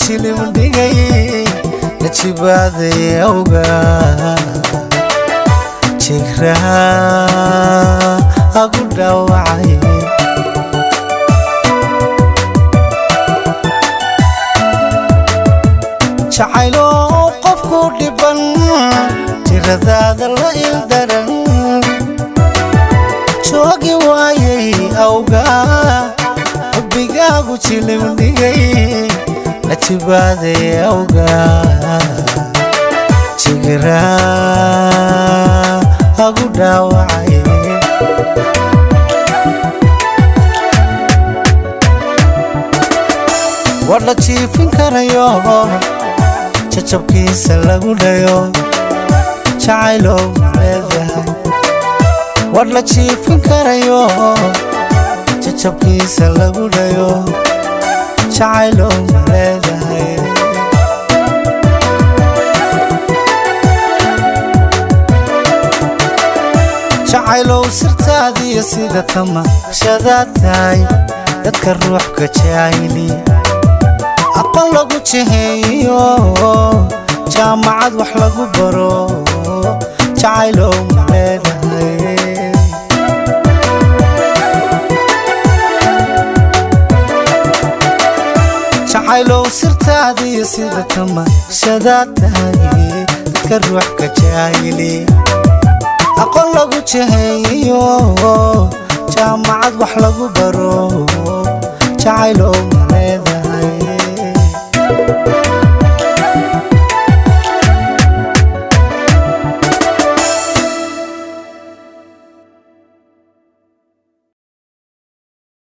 jilim dhigay najibaaday awga jigraha agu dhaawacay jacaylo qofku dhiban jiradaada la ildaran joogi waayay awga bigaagu jilim dhigay najibaaday awga jigraha agu dhaawacay wala jiifin karayo jajabkiisa lagu dhayo jacaylo leedahay wala jiifin karayo jajabkiisa lagu dhayo jacaylo leedahay jacaylo sirtaadiyo sida tamashadaad tahay dadka ruuxka jacayli aqoon lagu jiheeyo jaamacad wax lagu baro jacaylo leedahay jacaylo sirtaadiyo sida tamashadaad tahay dadka ruuxka jacayli aqoon lagu jiheeyo jaamacad wax lagu baro jacaylo